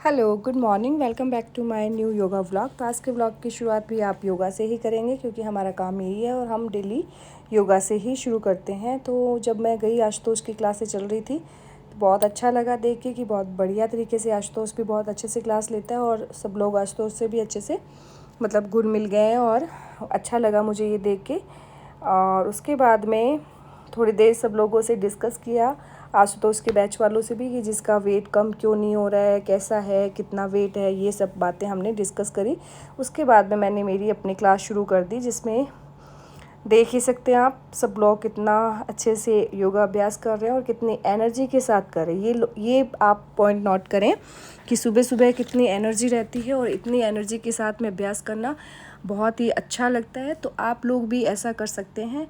Hello, good morning. Welcome back to my new yoga vlog. तो आज के vlog की शुरुआत भी आप योगा से ही करेंगे क्योंकि हमारा काम यही है और हम डेली योगा से ही शुरू करते हैं। तो जब मैं गई आशुतोष की क्लासें चल रही थी तो बहुत अच्छा लगा देख के कि बहुत बढ़िया तरीके से आशुतोष भी बहुत अच्छे से क्लास लेता है और सब लोग आशुतोष से भी अच्छे से मतलब घुल मिल गए हैं और अच्छा लगा मुझे ये देख के। और उसके बाद में थोड़ी देर सब लोगों से डिस्कस किया, आशुतोष के बैच वालों से भी, कि जिसका वेट कम क्यों नहीं हो रहा है, कैसा है, कितना वेट है, ये सब बातें हमने डिस्कस करी। उसके बाद में मैंने मेरी अपनी क्लास शुरू कर दी, जिसमें देख ही सकते हैं आप सब लोग कितना अच्छे से योगा अभ्यास कर रहे हैं और कितनी एनर्जी के साथ कर रहे हैं। ये आप पॉइंट नोट करें कि सुबह सुबह कितनी एनर्जी रहती है और इतनी एनर्जी के साथ में अभ्यास करना बहुत ही अच्छा लगता है। तो आप लोग भी ऐसा कर सकते हैं।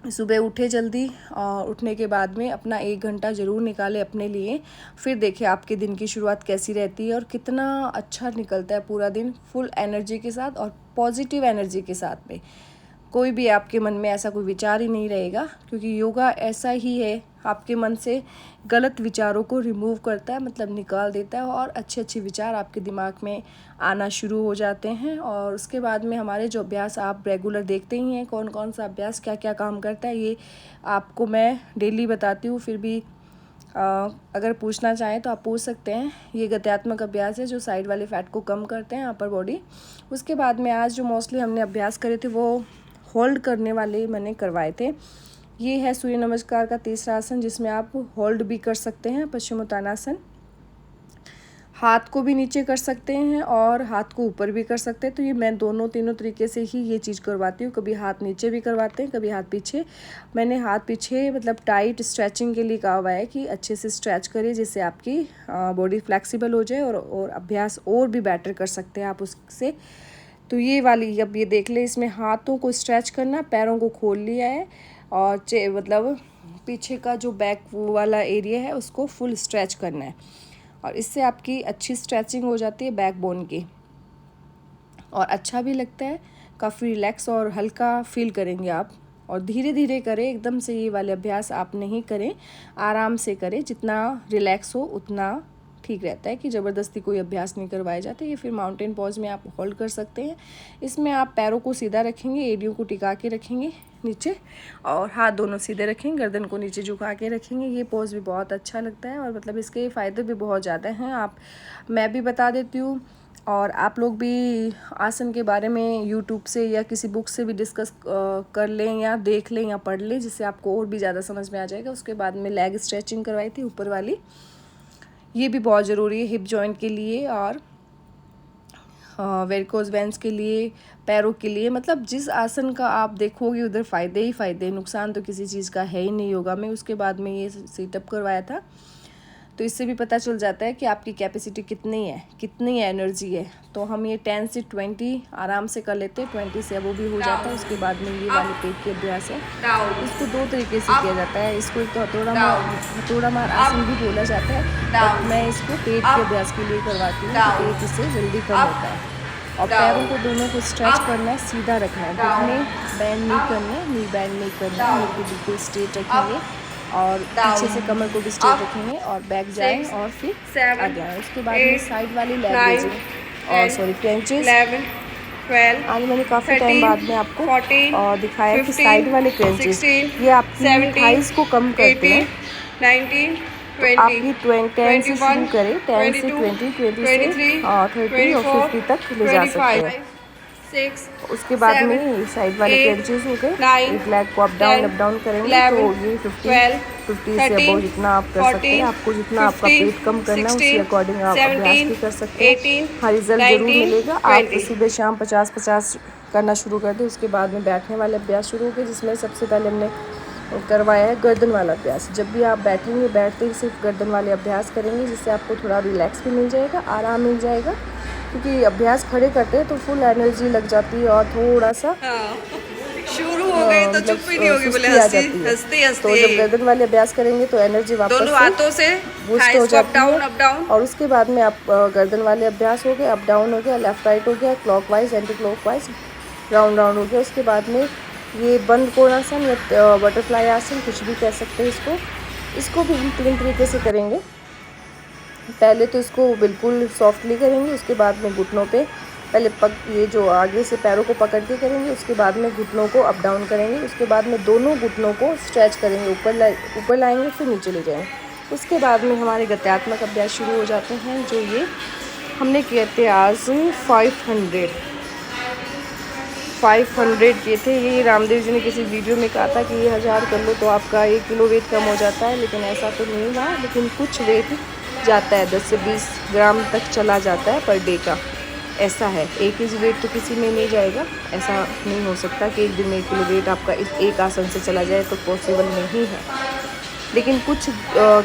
सुबह उठे जल्दी और उठने के बाद में अपना 1 घंटा ज़रूर निकालें अपने लिए। फिर देखिए आपके दिन की शुरुआत कैसी रहती है और कितना अच्छा निकलता है पूरा दिन, फुल एनर्जी के साथ और पॉजिटिव एनर्जी के साथ में। कोई भी आपके मन में ऐसा कोई विचार ही नहीं रहेगा, क्योंकि योगा ऐसा ही है, आपके मन से गलत विचारों को रिमूव करता है, मतलब निकाल देता है और अच्छे अच्छे विचार आपके दिमाग में आना शुरू हो जाते हैं। और उसके बाद में हमारे जो अभ्यास आप रेगुलर देखते ही हैं, कौन कौन सा अभ्यास क्या क्या काम करता है, ये आपको मैं डेली बताती हूँ। फिर भी अगर पूछना चाहें तो आप पूछ सकते हैं। ये गत्यात्मक अभ्यास है जो साइड वाले फैट को कम करते हैं, अपर बॉडी। उसके बाद में आज जो मोस्टली हमने अभ्यास करे थे वो होल्ड करने वाले मैंने करवाए थे। ये है सूर्य नमस्कार का तीसरा आसन, जिसमें आप होल्ड भी कर सकते हैं, पश्चिमोत्तानासन। हाथ को भी नीचे कर सकते हैं और हाथ को ऊपर भी कर सकते हैं। तो ये मैं तीनों तरीके से ही ये चीज़ करवाती हूँ। कभी हाथ नीचे भी करवाते हैं, कभी हाथ पीछे। मैंने हाथ पीछे मतलब टाइट स्ट्रेचिंग के लिए कहा हुआ है कि अच्छे से स्ट्रेच करिए, जिससे आपकी बॉडी फ्लेक्सिबल हो जाए और अभ्यास और भी बेटर कर सकते हैं आप उससे। तो ये वाली अब ये देख ले, इसमें हाथों को स्ट्रेच करना, पैरों को खोल लिया है और मतलब पीछे का जो बैक वाला एरिया है उसको फुल स्ट्रेच करना है। और इससे आपकी अच्छी स्ट्रेचिंग हो जाती है बैकबोन की और अच्छा भी लगता है, काफ़ी रिलैक्स और हल्का फील करेंगे आप। और धीरे धीरे करें, एकदम से ये वाले अभ्यास आप नहीं करें, आराम से करें। जितना रिलैक्स हो उतना ठीक रहता है, कि ज़बरदस्ती कोई अभ्यास नहीं करवाए जाते। ये फिर माउंटेन पॉज में आप होल्ड कर सकते हैं। इसमें आप पैरों को सीधा रखेंगे, एड़ियों को टिका के रखेंगे नीचे और हाथ दोनों सीधे रखेंगे, गर्दन को नीचे झुका के रखेंगे। ये पोज भी बहुत अच्छा लगता है और मतलब इसके फ़ायदे भी बहुत ज़्यादा हैं। मैं भी बता देती हूँ और आप लोग भी आसन के बारे में यूट्यूब से या किसी बुक से भी डिस्कस कर लें या देख लें या पढ़ लें, जिससे आपको और भी ज़्यादा समझ में आ जाएगा। उसके बाद में लेग स्ट्रेचिंग करवाई थी ऊपर वाली, ये भी बहुत ज़रूरी है हिप जॉइंट के लिए और वेरिकोज वेन्स के लिए, पैरों के लिए। मतलब जिस आसन का आप देखोगे उधर फ़ायदे ही फ़ायदे, नुकसान तो किसी चीज़ का है ही नहीं योगा में। उसके बाद में ये सेटअप करवाया था, तो इससे भी पता चल जाता है कि आपकी कैपेसिटी कितनी है, कितनी एनर्जी है। तो हम ये 10 से 20 आराम से कर लेते हैं, 20 से अब वो भी हो जाता है। उसके बाद में ये वाले पेट के अभ्यास है, इसको 2 तरीके से किया जाता है। इसको एक तो हथौड़ा मार आसन भी बोला जाता है, बट मैं इसको पेट के अभ्यास के लिए करवाती हूँ, तो पेट इससे जल्दी कम होता है। और पैरों को दोनों को स्ट्रेच करना है, सीधा रखना है, घुटने बैंड नहीं करना, नी बैंड नहीं करना, नी को बिल्कुल स्ट्रेट रखेंगे और पीछे से कमर को भी स्ट्रेट रखेंगे और बैक जाएं और फिर आगे आए। उसके बाद में साइड वाली लेग रेजिंग और क्रंचेस। आज मैंने काफ़ी टाइम बाद में आपको और दिखाया कि साइड वाले क्रंचेस ये आपकी थाइस को कम करते हैं। तो आप ये 10 से शुरू करें, 10 से 20 से 30 और 50 तक ले जा सकते हैं। उसके बाद में साइड वाले क्रंचेस हो गए। एक लेग को अप डाउन करेंगे तो ये 50 से अबव जितना आप कर सकते हैं। आपको जितना आपका पेट कम करना है उसी अकॉर्डिंग आप अभ्यास भी कर सकते हैं। हाँ, रिजल्ट जरूर मिलेगा। आप सुबह शाम 50-50 करना शुरू कर दें। उसके बाद में बैठने वाले अभ्यास शुरू हो गए, जिसमें सबसे पहले हमने करवाया है गर्दन वाला अभ्यास। जब भी आप बैठेंगे, बैठते ही सिर्फ गर्दन वाले अभ्यास करेंगे, जिससे आपको थोड़ा रिलैक्स भी मिल जाएगा, आराम मिल जाएगा। क्योंकि अभ्यास खड़े करते हैं तो फुल एनर्जी लग जाती है और थोड़ा सा शुरू हो गए तो चुप ही नहीं होगी, बोले हंसते हंसते। तो जब गर्दन वाले अभ्यास करेंगे तो एनर्जी वापस दोनों हाथों से बूस्ट हो जाती है। Up down. और उसके बाद में आप गर्दन वाले अभ्यास हो गए, अप डाउन हो गया, लेफ्ट राइट हो गया, clockwise anti clockwise, round round हो गया। उसके बाद में ये बंद कोणासन या बटरफ्लाई आसन, कुछ भी कह सकते हैं इसको भी हम 3 तरीके से करेंगे। पहले तो इसको बिल्कुल सॉफ्टली करेंगे, उसके बाद में घुटनों पे पहले ये जो आगे से पैरों को पकड़ के करेंगे, उसके बाद में घुटनों को अप डाउन करेंगे, उसके बाद में दोनों घुटनों को स्ट्रेच करेंगे, ऊपर लाएंगे फिर नीचे ले जाएंगे। उसके बाद में हमारे गत्यात्मक अभ्यास शुरू हो जाते हैं, जो ये हमने किए थे आज 500 किए थे। ये रामदेव जी ने किसी वीडियो में कहा था कि ये 1000 कर लो तो आपका 1 किलो वेट कम हो जाता है, लेकिन ऐसा तो नहीं हुआ, लेकिन कुछ वेट जाता है, 10 से 20 ग्राम तक चला जाता है पर डे का, ऐसा है। 1 kg वेट तो किसी में नहीं जाएगा, ऐसा नहीं हो सकता कि एक दिन में 1 किलो वेट आपका इस एक आसन से चला जाए, तो पॉसिबल नहीं है। लेकिन कुछ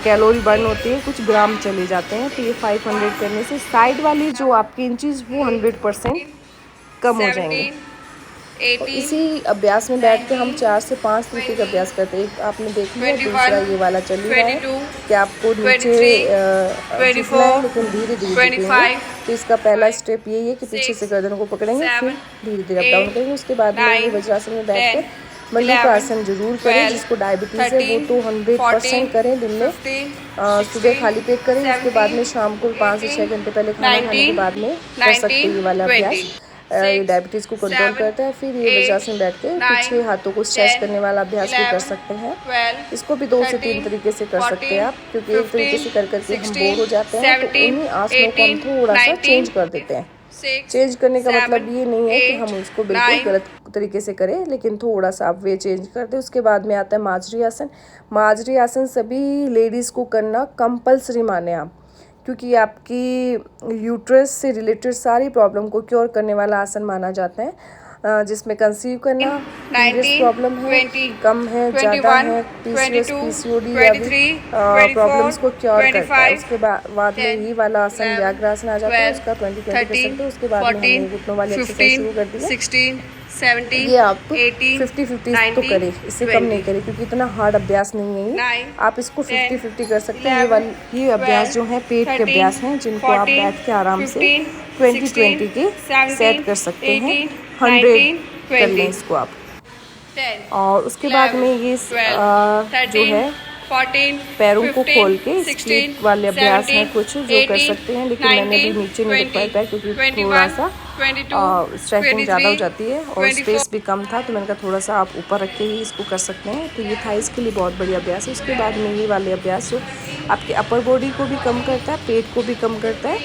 कैलोरी बर्न होती है, कुछ ग्राम चले जाते हैं। तो ये 500 करने से साइड वाली जो आपकी इंचज़ वो 100% कम हो जाएंगे। और इसी अभ्यास में बैठ के हम 4 से 5 तरीके का अभ्यास करते हैं। एक आपने देख लिया, दूसरा ये वाला चल रहा है कि आपको नीचे झुकना है, लेकिन धीरे धीरे झुकेंगे। तो इसका पहला स्टेप यही है कि पीछे से गर्दन को पकड़ेंगे, फिर धीरे धीरे अप डाउन करेंगे। उसके बाद में ये वज्रासन में बैठ कर मल्लिकासन जरूर करें। जिसको डायबिटीज़ है वो तो 100% करें। दिन में सुबह खाली पेट करें, उसके बाद में शाम को 5 से 6 घंटे पहले खाना खाने के बाद में कर सकते हैं ये वाला अभ्यास। ये डायबिटीज़ को कंट्रोल करता है। फिर ये वज्रासन बैठ के पीछे हाथों को स्ट्रेच करने वाला अभ्यास भी कर सकते हैं। इसको भी 2 से 3 तरीके से कर सकते हैं आप, क्योंकि एक तरीके से कर करके हम बोर हो जाते हैं। तो इन्हीं आसनों को हम थोड़ा सा चेंज कर देते हैं। चेंज करने का मतलब ये नहीं है कि हम उसको बिल्कुल गलत तरीके से करें, लेकिन थोड़ा सा आप वे चेंज कर दें। उसके बाद में आता है माजरी आसन। माजरी आसन सभी लेडीज़ को करना कंपल्सरी माने आप, क्योंकि आपकी यूट्रस से रिलेटेड सारी प्रॉब्लम को क्योर करने वाला आसन माना जाता है। जिसमें कंसीव करना, पीरियड्स प्रॉब्लम है, कम है, ज़्यादा है, पीसीओडी या भी प्रॉब्लम्स को क्योर करता है। उसके बाद में ये वाला आसन व्याघ्रासन आ जाता है, उसका 20 कर सकते हैं। उसके बाद में हमने घुटनों वाली एक्सरसाइज शुरू कर दी है। ये आप 50-50 तो करें, इससे कम नहीं करें, क्योंकि इतना हार्ड अभ्यास नहीं है ये। आप इसको 50-50 कर सकते हैं। ये अभ्यास जो है पेट के अभ्यास हैं, जिनको आप बैठ के आराम से 20-20 के सेट कर सकते हैं। 100 कर लें इसको आप। और उसके बाद में ये जो है पैरों को खोल के स्ट्रेट वाले अभ्यास हैं कुछ जो कर सकते हैं, लेकिन मैंने अभी नीचे नहीं रख पाया क्योंकि थोड़ा सा स्ट्रेचिंग ज़्यादा हो जाती है और स्पेस भी कम था, तो मैंने कहा थोड़ा सा आप ऊपर रख के ही इसको कर सकते हैं। तो ये थाइस के लिए बहुत बढ़िया अभ्यास है। उसके बाद में ये वाले अभ्यास जो आपके अपर बॉडी को भी कम करता है, पेट को भी कम करता है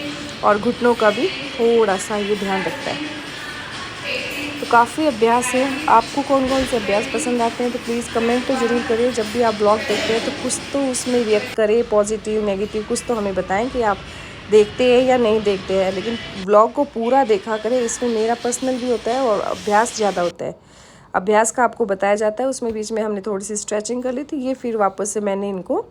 और घुटनों का भी थोड़ा सा ये ध्यान रखता है। तो काफ़ी अभ्यास है। आपको कौन कौन से अभ्यास पसंद आते हैं तो प्लीज़ कमेंट तो ज़रूर करें। जब भी आप ब्लॉग देखते हैं तो कुछ तो उसमें रिएक्ट करें, पॉजिटिव नेगेटिव कुछ तो हमें बताएं कि आप देखते हैं या नहीं देखते हैं, लेकिन ब्लॉग को पूरा देखा करें। इसमें मेरा पर्सनल भी होता है और अभ्यास ज़्यादा होता है। अभ्यास का आपको बताया जाता है, उसमें बीच में हमने थोड़ी सी स्ट्रेचिंग कर ली थी। ये फिर वापस से मैंने इनको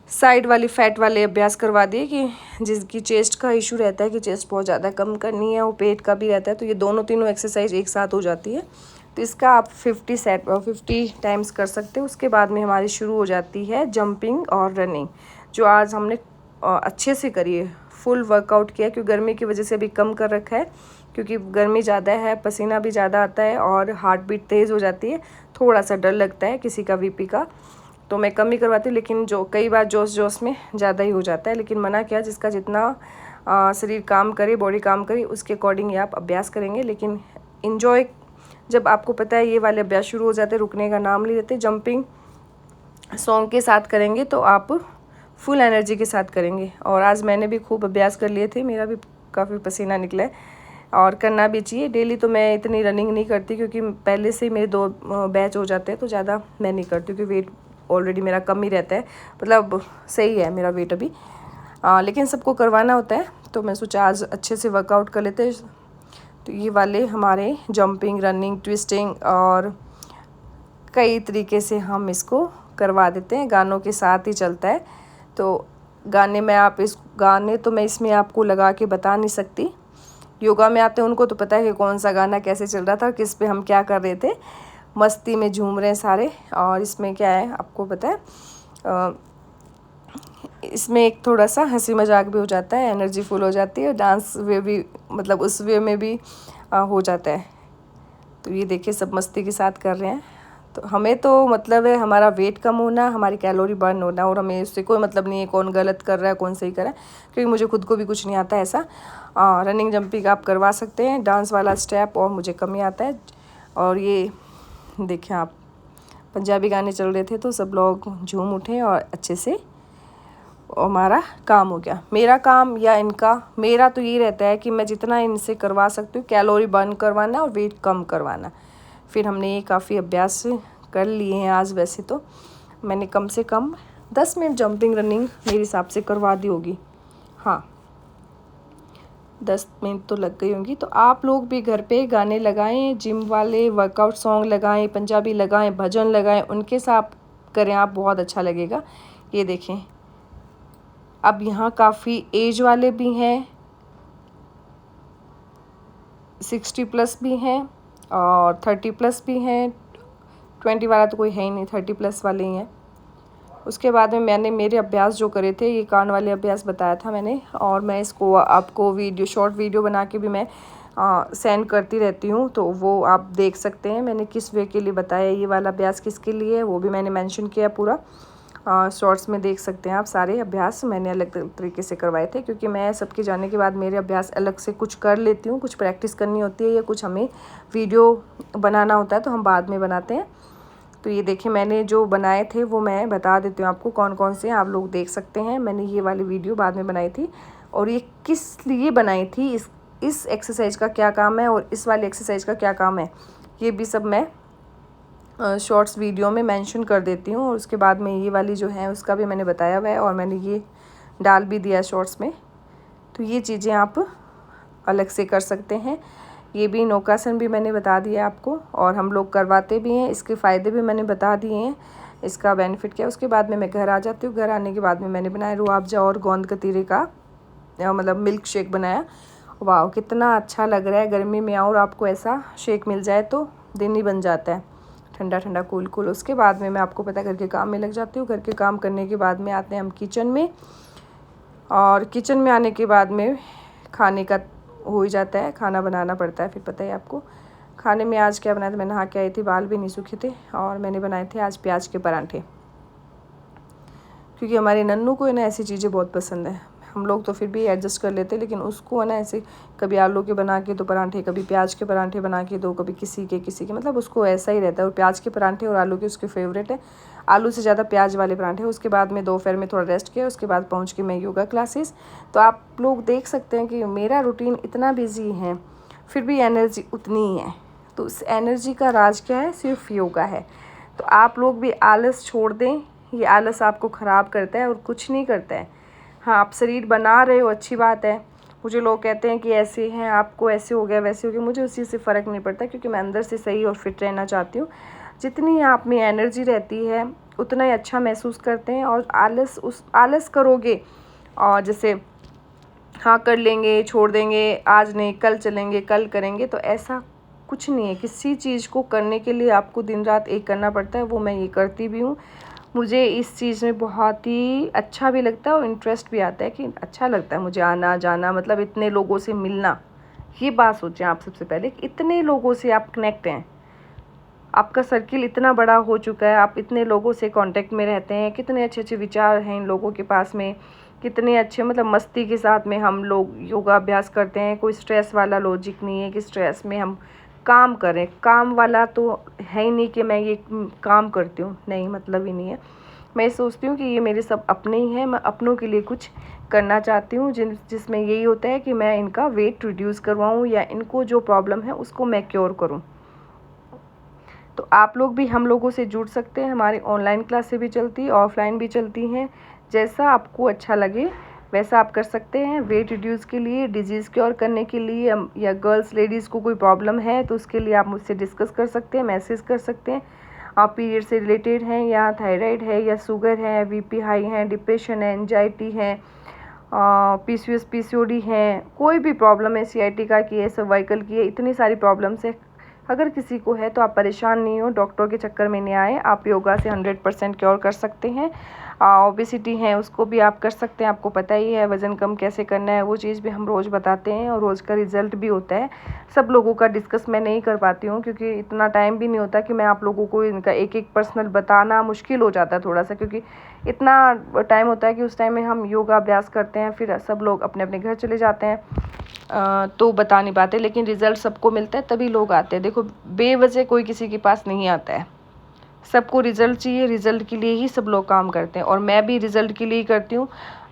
साइड वाली फैट वाले अभ्यास करवा दिए कि जिसकी चेस्ट का इशू रहता है कि चेस्ट बहुत ज़्यादा कम करनी है, वो पेट का भी रहता है, तो ये दोनों तीनों एक्सरसाइज एक साथ हो जाती है। तो इसका आप 50 टाइम्स कर सकते हो। उसके बाद में हमारी शुरू हो जाती है जंपिंग और रनिंग, जो आज हमने अच्छे से करी है, फुल वर्कआउट किया, क्योंकि गर्मी की वजह से अभी कम कर रखा है, क्योंकि गर्मी ज़्यादा है, पसीना भी ज़्यादा आता है और हार्ट बीट तेज़ हो जाती है, थोड़ा सा डर लगता है किसी का बीपी का, तो मैं कम ही करवाती हूँ। लेकिन जो कई बार जोश में ज़्यादा ही हो जाता है, लेकिन मना किया जिसका जितना शरीर काम करे, बॉडी काम करे, उसके अकॉर्डिंग ही आप अभ्यास करेंगे। लेकिन इन्जॉय, जब आपको पता है ये वाले अभ्यास शुरू हो जाते हैं, रुकने का नाम नहीं लेते, जंपिंग सॉन्ग के साथ करेंगे तो आप फुल एनर्जी के साथ करेंगे। और आज मैंने भी खूब अभ्यास कर लिए थे, मेरा भी काफ़ी पसीना निकला है और करना भी चाहिए। डेली तो मैं इतनी रनिंग नहीं करती, क्योंकि पहले से मेरे 2 बैच हो जाते हैं, तो ज़्यादा मैं नहीं करती, क्योंकि वेट ऑलरेडी मेरा कम ही रहता है, मतलब सही है मेरा वेट अभी, लेकिन सबको करवाना होता है, तो मैं सोचा आज अच्छे से वर्कआउट कर लेते हैं। तो ये वाले हमारे जंपिंग, रनिंग, ट्विस्टिंग और कई तरीके से हम इसको करवा देते हैं, गानों के साथ ही चलता है। तो गाने में आप इस गाने तो मैं इसमें आपको लगा के बता नहीं सकती, योगा में आते हैं उनको तो पता है कि कौन सा गाना कैसे चल रहा था, किस पे हम क्या कर रहे थे, मस्ती में झूम रहे हैं सारे। और इसमें क्या है आपको पता है, इसमें एक थोड़ा सा हंसी मजाक भी हो जाता है, एनर्जी फुल हो जाती है, डांस वे भी मतलब उस वे में भी हो जाता है। तो ये देखिए सब मस्ती के साथ कर रहे हैं, तो हमें तो मतलब है हमारा वेट कम होना, हमारी कैलोरी बर्न होना, और हमें उससे कोई मतलब नहीं है कौन गलत कर रहा है कौन सही कर रहा है, क्योंकि मुझे खुद को भी कुछ नहीं आता ऐसा। रनिंग जंपिंग आप करवा सकते हैं, डांस वाला स्टेप और मुझे कम ही आता है। और ये देखिए आप, पंजाबी गाने चल रहे थे तो सब लोग झूम उठे और अच्छे से हमारा काम हो गया। मेरा काम या इनका, मेरा तो ये रहता है कि मैं जितना इनसे करवा सकती हूँ कैलोरी बर्न करवाना और वेट कम करवाना। फिर हमने ये काफ़ी अभ्यास कर लिए हैं आज। वैसे तो मैंने कम से कम 10 मिनट जंपिंग रनिंग मेरे हिसाब से करवा दी होगी, हाँ 10 मिनट तो लग गई होंगी। तो आप लोग भी घर पे गाने लगाएं, जिम वाले वर्कआउट सॉन्ग लगाएं, पंजाबी लगाएं, भजन लगाएं, उनके साथ करें आप, बहुत अच्छा लगेगा। ये देखें, अब यहाँ काफ़ी एज वाले भी हैं, 60 प्लस भी हैं और 30 प्लस भी हैं। 20 वाला तो कोई है ही नहीं, 30 प्लस वाले ही हैं। उसके बाद में मैंने मेरे अभ्यास जो करे थे, ये कान वाले अभ्यास बताया था मैंने, और मैं इसको आपको वीडियो, शॉर्ट वीडियो बना के भी मैं सेंड करती रहती हूँ, तो वो आप देख सकते हैं मैंने किस वे के लिए बताया। ये वाला अभ्यास किसके लिए है वो भी मैंने मेंशन किया पूरा, शॉर्ट्स में देख सकते हैं आप। सारे अभ्यास मैंने अलग तरीके से करवाए थे, क्योंकि मैं सबके जाने के बाद मेरे अभ्यास अलग से कुछ कर लेती हूँ, कुछ प्रैक्टिस करनी होती है या कुछ हमें वीडियो बनाना होता है तो हम बाद में बनाते हैं। तो ये देखिए मैंने जो बनाए थे वो मैं बता देती हूँ आपको कौन कौन से, आप लोग देख सकते हैं। मैंने ये वाली वीडियो बाद में बनाई थी, और ये किस लिए बनाई थी, इस एक्सरसाइज का क्या काम है और इस वाली एक्सरसाइज का क्या काम है, ये भी सब मैं शॉर्ट्स वीडियो में मेंशन कर देती हूँ। और उसके बाद में ये वाली जो है उसका भी मैंने बताया हुआ है, और मैंने ये डाल भी दिया शॉर्ट्स में। तो ये चीज़ें आप अलग से कर सकते हैं। ये भी नौकासन भी मैंने बता दिया आपको, और हम लोग करवाते भी हैं, इसके फ़ायदे भी मैंने बता दिए हैं, इसका बेनिफिट क्या है। उसके बाद में मैं घर आ जाती हूँ। घर आने के बाद में मैंने बनाया रूह-अफ़ज़ा और गोंद कतीरे का मतलब मिल्क शेक बनाया। वाह कितना अच्छा लग रहा है, गर्मी में और आपको ऐसा शेक मिल जाए तो दिन ही बन जाता है, ठंडा ठंडा कूल कूल। उसके बाद में मैं आपको पता घर के काम में लग जाती हूँ। घर के काम करने के बाद में आते हैं हम किचन में, और किचन में आने के बाद में खाने का हो ही जाता है, खाना बनाना पड़ता है। फिर पता है आपको खाने में आज क्या बनाया था। मैं नहा के आई थी, बाल भी नहीं सूखे थे, और मैंने बनाए थे आज प्याज के पराठे, क्योंकि हमारे नन्नू को है ना ऐसी चीज़ें बहुत पसंद है। हम लोग तो फिर भी एडजस्ट कर लेते हैं, लेकिन उसको है ना ऐसे कभी आलू के बना के तो पराठे, कभी प्याज के पराठे बना के दो, कभी किसी के मतलब उसको ऐसा ही रहता है। और प्याज के पराठे और आलू के उसके फेवरेट है, आलू से ज़्यादा प्याज वाले पराठे। उसके बाद में दोपहर में थोड़ा रेस्ट किया, उसके बाद पहुँच के मैं योगा क्लासेस। तो आप लोग देख सकते हैं कि मेरा रूटीन इतना बिजी है फिर भी एनर्जी उतनी ही है। तो उस एनर्जी का राज क्या है, सिर्फ योगा है। तो आप लोग भी आलस छोड़ दें, ये आलस आपको ख़राब करता है और कुछ नहीं करता है। हाँ आप शरीर बना रहे हो, अच्छी बात है। मुझे लोग कहते हैं कि ऐसे हैं, आपको ऐसे हो गया वैसे हो गया, मुझे उस चीज़ से फ़र्क नहीं पड़ता, क्योंकि मैं अंदर से सही और फिट रहना चाहती हूँ। जितनी आप में एनर्जी रहती है उतना ही अच्छा महसूस करते हैं। और आलस करोगे और जैसे हाँ कर लेंगे, छोड़ देंगे, आज नहीं कल चलेंगे, कल करेंगे, तो ऐसा कुछ नहीं है। किसी चीज़ को करने के लिए आपको दिन रात एक करना पड़ता है, वो मैं ये करती भी हूँ। मुझे इस चीज़ में बहुत ही अच्छा भी लगता है और इंटरेस्ट भी आता है, कि अच्छा लगता है मुझे आना जाना, मतलब इतने लोगों से मिलना। ये बात सोचें आप सबसे पहले कि इतने लोगों से आप कनेक्ट हैं, आपका सर्किल इतना बड़ा हो चुका है, आप इतने लोगों से कांटेक्ट में रहते हैं, कितने अच्छे अच्छे विचार हैं इन लोगों के पास में, कितने अच्छे मतलब मस्ती के साथ में हम लोग योगा अभ्यास करते हैं। कोई स्ट्रेस वाला लॉजिक नहीं है कि स्ट्रेस में हम काम करें, काम वाला तो है ही नहीं कि मैं ये काम करती हूँ, नहीं मतलब ही नहीं है। मैं सोचती हूँ कि ये मेरे सब अपने ही हैं, मैं अपनों के लिए कुछ करना चाहती हूँ जिसमें यही होता है कि मैं इनका वेट रिड्यूस करवाऊँ या इनको जो प्रॉब्लम है उसको मैं क्योर करूँ। तो आप लोग भी हम लोगों से जुड़ सकते हैं, हमारी ऑनलाइन क्लासें भी चलती हैं, ऑफलाइन भी चलती हैं, जैसा आपको अच्छा लगे वैसा आप कर सकते हैं। वेट रिड्यूस के लिए, डिजीज़ क्योर करने के लिए, या गर्ल्स लेडीज़ को कोई प्रॉब्लम है तो उसके लिए आप मुझसे डिस्कस कर सकते हैं, मैसेज कर सकते हैं। आप पीरियड से रिलेटेड हैं, या थायराइड है, या शुगर है, बीपी हाई है, डिप्रेशन है, एंजाइटी है, PCOS PCOD है, कोई भी प्रॉब्लम है, CIT का की है, सर्वाइकल की है, इतनी सारी प्रॉब्लम्स है, अगर किसी को है तो आप परेशान नहीं हो, डॉक्टर के चक्कर में नहीं आए, आप योगा से 100% क्योर कर सकते हैं। ओबेसिटी है उसको भी आप कर सकते हैं, आपको पता ही है वज़न कम कैसे करना है, वो चीज़ भी हम रोज़ बताते हैं और रोज़ का रिज़ल्ट भी होता है। सब लोगों का डिस्कस मैं नहीं कर पाती हूँ क्योंकि इतना टाइम भी नहीं होता कि मैं आप लोगों को इनका एक एक पर्सनल बताना मुश्किल हो जाता है थोड़ा सा, क्योंकि इतना टाइम होता है कि उस टाइम में हम योगा अभ्यास करते हैं, फिर सब लोग अपने अपने घर चले जाते हैं, तो बता नहीं पाते। लेकिन रिज़ल्ट सबको मिलता है तभी लोग आते हैं। देखो बेवजह कोई किसी के पास नहीं आता है, सबको रिज़ल्ट चाहिए, रिज़ल्ट के लिए ही सब लोग काम करते हैं। और मैं भी रिज़ल्ट के लिए ही करती हूँ,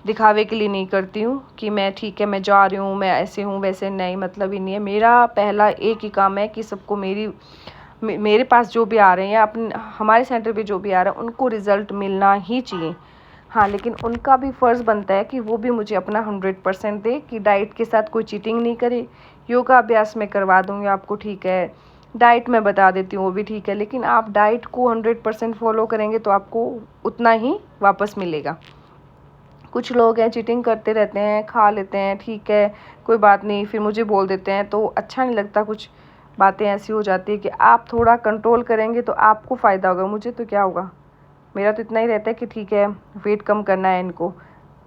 दिखावे के लिए नहीं करती हूँ कि मैं ठीक है मैं जा रही हूँ, मैं ऐसे हूँ वैसे नहीं, मतलब ही नहीं है। मेरा पहला एक ही काम है कि सबको मेरे पास जो भी आ रहे हैं या अपने हमारे सेंटर पे जो भी आ रहा है उनको रिज़ल्ट मिलना ही चाहिए। हाँ, लेकिन उनका भी फ़र्ज़ बनता है कि वो भी मुझे अपना 100% दे, कि डाइट के साथ कोई चीटिंग नहीं करे। योगा अभ्यास मैं करवा दूँगी आपको, ठीक है, डाइट मैं बता देती हूँ वो भी ठीक है, लेकिन आप डाइट को 100% फॉलो करेंगे तो आपको उतना ही वापस मिलेगा। कुछ लोग हैं चीटिंग करते रहते हैं, खा लेते हैं, ठीक है कोई बात नहीं, फिर मुझे बोल देते हैं, तो अच्छा नहीं लगता। कुछ बातें ऐसी हो जाती है कि आप थोड़ा कंट्रोल करेंगे तो आपको फ़ायदा होगा, मुझे तो क्या होगा। मेरा तो इतना ही रहता है कि ठीक है वेट कम करना है इनको,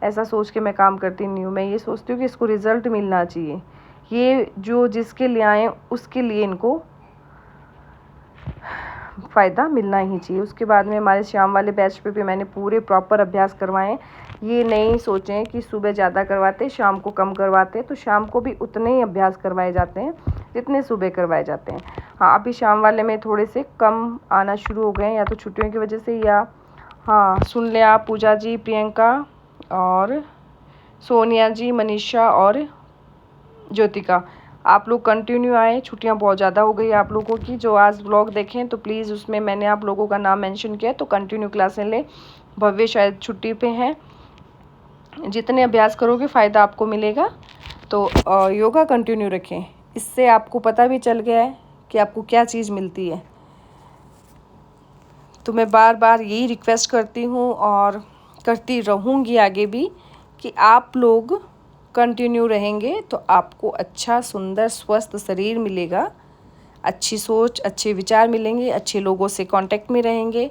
ऐसा सोच के मैं काम करती नहीं हूँ। मैं ये सोचती हूँ कि इसको रिज़ल्ट मिलना चाहिए, ये जो जिसके लिए आए उसके लिए इनको फ़ायदा मिलना ही चाहिए। उसके बाद में हमारे शाम वाले बैच पे भी मैंने पूरे प्रॉपर अभ्यास करवाएं। ये नहीं सोचें कि सुबह ज़्यादा करवाते शाम को कम करवाते, तो शाम को भी उतने ही अभ्यास करवाए जाते हैं जितने सुबह करवाए जाते हैं। हाँ, अभी शाम वाले में थोड़े से कम आना शुरू हो गए हैं, या तो छुट्टियों की वजह से, या हाँ सुन लें आप, पूजा जी, प्रियंका और सोनिया जी, मनीषा और ज्योतिका, आप लोग कंटिन्यू आए। छुट्टियां बहुत ज़्यादा हो गई आप लोगों की। जो आज व्लॉग देखें तो प्लीज़ उसमें मैंने आप लोगों का नाम मेंशन किया, तो कंटिन्यू क्लासें लें। भव्य शायद छुट्टी पे हैं, जितने अभ्यास करोगे फ़ायदा आपको मिलेगा। तो योगा कंटिन्यू रखें, इससे आपको पता भी चल गया है कि आपको क्या चीज़ मिलती है। तो मैं बार बार यही रिक्वेस्ट करती हूँ और करती रहूँगी आगे भी कि आप लोग कंटिन्यू रहेंगे तो आपको अच्छा सुंदर स्वस्थ शरीर मिलेगा, अच्छी सोच, अच्छे विचार मिलेंगे, अच्छे लोगों से कांटेक्ट में रहेंगे,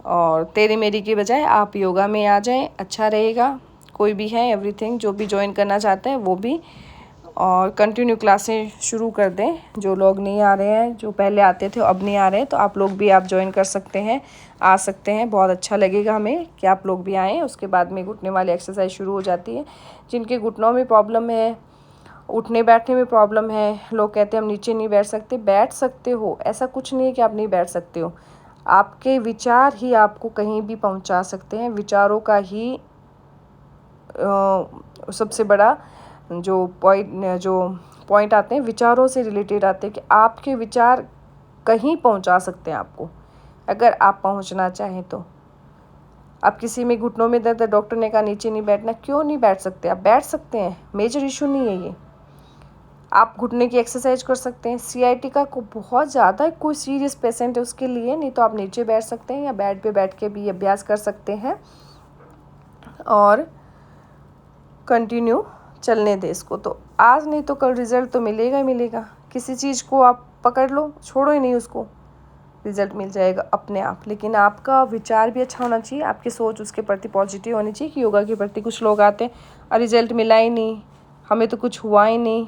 और तेरी मेरी के बजाय आप योगा में आ जाएं, अच्छा रहेगा। कोई भी है एवरीथिंग, जो भी ज्वाइन करना चाहते हैं वो भी, और कंटिन्यू क्लासें शुरू कर दें। जो लोग नहीं आ रहे हैं, जो पहले आते थे अब नहीं आ रहे हैं, तो आप लोग भी आप ज्वाइन कर सकते हैं, आ सकते हैं। बहुत अच्छा लगेगा हमें कि आप लोग भी आएँ। उसके बाद में घुटने वाली एक्सरसाइज शुरू हो जाती है। जिनके घुटनों में प्रॉब्लम है, उठने बैठने में प्रॉब्लम है, लोग कहते हैं हम नीचे नहीं बैठ सकते, बैठ सकते हो, ऐसा कुछ नहीं है कि आप नहीं बैठ सकते हो। आपके विचार ही आपको कहीं भी पहुंचा सकते हैं। विचारों का ही सबसे बड़ा जो पॉइंट आते हैं, विचारों से रिलेटेड आते हैं कि आपके विचार कहीं पहुंचा सकते हैं आपको, अगर आप पहुंचना चाहें तो। आप किसी में घुटनों में दर्द है, डॉक्टर ने कहा नीचे नहीं बैठना, क्यों नहीं बैठ सकते? आप बैठ सकते हैं, मेजर इशू नहीं है ये। आप घुटने की एक्सरसाइज कर सकते हैं। सीआईटी का बहुत ज़्यादा कोई सीरियस पेशेंट है उसके लिए, नहीं तो आप नीचे बैठ सकते हैं या बेड पे बैठ के भी अभ्यास कर सकते हैं, और कंटिन्यू चलने दें इसको। तो आज नहीं तो कल रिज़ल्ट तो मिलेगा ही मिलेगा। किसी चीज़ को आप पकड़ लो, छोड़ो ही नहीं उसको, रिज़ल्ट मिल जाएगा अपने आप। लेकिन आपका विचार भी अच्छा होना चाहिए, आपकी सोच उसके प्रति पॉजिटिव होनी चाहिए। कि योगा के प्रति कुछ लोग आते हैं और रिज़ल्ट मिला ही नहीं, हमें तो कुछ हुआ ही नहीं,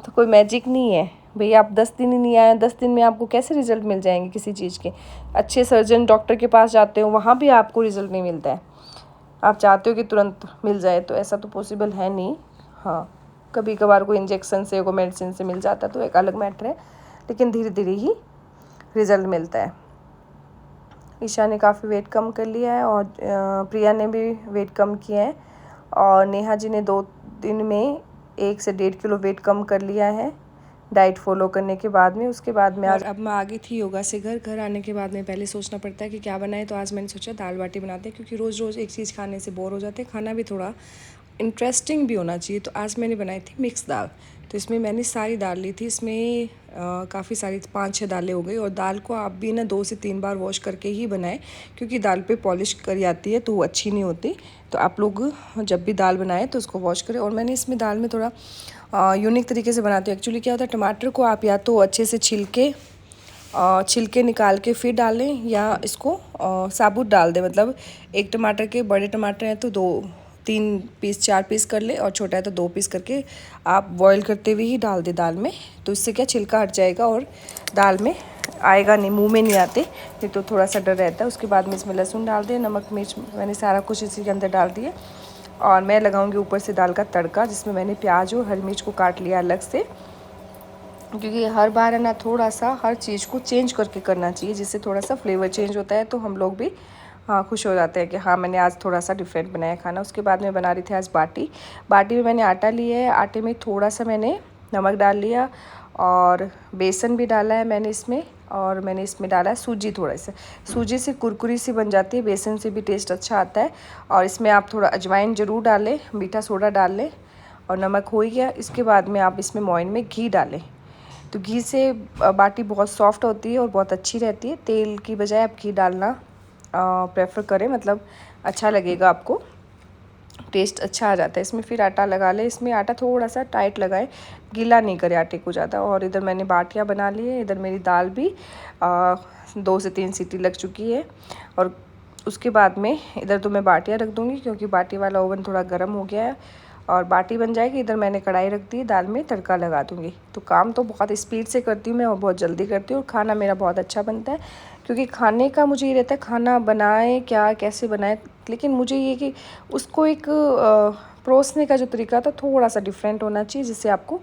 तो कोई मैजिक नहीं है भैया। आप 10 दिन ही नहीं आए, 10 दिन में आपको कैसे रिज़ल्ट मिल जाएंगे किसी चीज़ के? अच्छे सर्जन डॉक्टर के पास जाते हो, वहाँ भी आपको रिज़ल्ट नहीं मिलता है। आप चाहते हो कि तुरंत मिल जाए, तो ऐसा तो पॉसिबल है नहीं। हाँ, कभी कभार कोई इंजेक्शन से, कोई मेडिसिन से मिल जाता है तो एक अलग मैटर है, लेकिन धीरे धीरे ही रिज़ल्ट मिलता है। ईशा ने काफ़ी वेट कम कर लिया है, और प्रिया ने भी वेट कम किया है, और नेहा जी ने 2 दिन में 1 से 1.5 किलो वेट कम कर लिया है डाइट फॉलो करने के बाद में। उसके बाद में अब मैं आ गई थी योगा से घर आने के बाद में पहले सोचना पड़ता है कि क्या बनाए, तो आज मैंने सोचा दाल बाटी बनाते हैं, क्योंकि रोज़ रोज़ एक चीज़ खाने से बोर हो जाते हैं, खाना भी थोड़ा इंटरेस्टिंग भी होना चाहिए। तो आज मैंने बनाई थी मिक्स दाल। तो इसमें मैंने सारी दाल ली थी, इसमें काफ़ी सारी 5-6 दालें हो गई। और दाल को आप भी ना 2 से 3 बार वॉश करके ही बनाएं, क्योंकि दाल पे पॉलिश कर जाती है तो वो अच्छी नहीं होती। तो आप लोग जब भी दाल बनाएं तो उसको वॉश करें। और मैंने इसमें दाल में थोड़ा यूनिक तरीके से बनाती हूँ। एक्चुअली क्या होता है, टमाटर को आप या तो अच्छे से छिल के छिलके निकाल के फिर डालें या इसको साबुत डाल दें। मतलब एक टमाटर के, बड़े टमाटर हैं तो 2-3 पीस, 4 पीस कर ले, और छोटा है तो 2 पीस करके आप बॉईल करते हुए ही डाल दें दाल में। तो इससे क्या छिलका हट जाएगा और दाल में आएगा नहीं, मुंह में नहीं आते, नहीं तो थोड़ा सा डर रहता है। उसके बाद में इसमें लहसुन डाल दें, नमक मिर्च मैंने सारा कुछ इसी के अंदर डाल दिए। और मैं लगाऊंगी ऊपर से दाल का तड़का, जिसमें मैंने प्याज और हरी मिर्च को काट लिया अलग से, क्योंकि हर बार है ना थोड़ा सा हर चीज़ को चेंज करके करना चाहिए, जिससे थोड़ा सा फ्लेवर चेंज होता है। तो हम लोग भी खुश हो जाते हैं कि हाँ मैंने आज थोड़ा सा डिफरेंट बनाया खाना। उसके बाद मैं बना रही थी आज बाटी में मैंने आटा लिया है, आटे में थोड़ा सा मैंने नमक डाल लिया और बेसन भी डाला है मैंने इसमें, और मैंने इसमें डाला है सूजी। थोड़ा सा सूजी से कुरकुरी सी बन जाती है, बेसन से भी टेस्ट अच्छा आता है। और इसमें आप थोड़ा अजवाइन ज़रूर डालें, मीठा सोडा डाल लें, और नमक हो ही गया। इसके बाद में आप इसमें मोइन में घी डालें, तो घी से बाटी बहुत सॉफ्ट होती है और बहुत अच्छी रहती है। तेल की बजाय आप घी डालना प्रेफर करें, मतलब अच्छा लगेगा आपको, टेस्ट अच्छा आ जाता है इसमें। फिर आटा लगा ले, इसमें आटा थोड़ा सा टाइट लगाएं, गीला नहीं करे आटे को ज़्यादा। और इधर मैंने बाटियाँ बना ली है, इधर मेरी दाल भी 2 से 3 सीटी लग चुकी है। और उसके बाद में इधर तो मैं बाटियाँ रख दूँगी, क्योंकि बाटी वाला ओवन थोड़ा गर्म हो गया है, और बाटी बन जाएगी। इधर मैंने कढ़ाई रख दी, दाल में तड़का लगा दूँगी। तो काम तो बहुत स्पीड से करती हूँ मैं, और बहुत जल्दी करती हूँ, और खाना मेरा बहुत अच्छा बनता है। क्योंकि खाने का मुझे ये रहता है, खाना बनाए क्या, कैसे बनाए, लेकिन मुझे ये कि उसको एक परोसने का जो तरीका था थोड़ा सा डिफरेंट होना चाहिए, जिससे आपको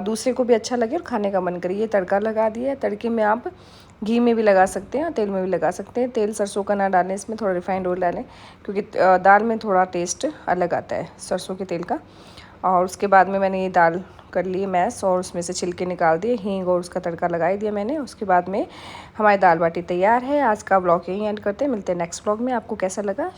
दूसरे को भी अच्छा लगे और खाने का मन करे। ये तड़का लगा दिया है, तड़के में आप घी में भी लगा सकते हैं, तेल में भी लगा सकते हैं। तेल सरसों का ना डालें, इसमें थोड़ा रिफाइंड ऑयल डालें, क्योंकि दाल में थोड़ा टेस्ट अलग आता है सरसों के तेल का। और उसके बाद में मैंने ये दाल कर ली मैश, और उसमें से छिलके निकाल दिए, हींग और उसका तड़का लगा ही दिया मैंने। उसके बाद में हमारी दाल बाटी तैयार है। आज का व्लॉग यहीं एंड करते हैं, मिलते हैं नेक्स्ट व्लॉग में। आपको कैसा लगा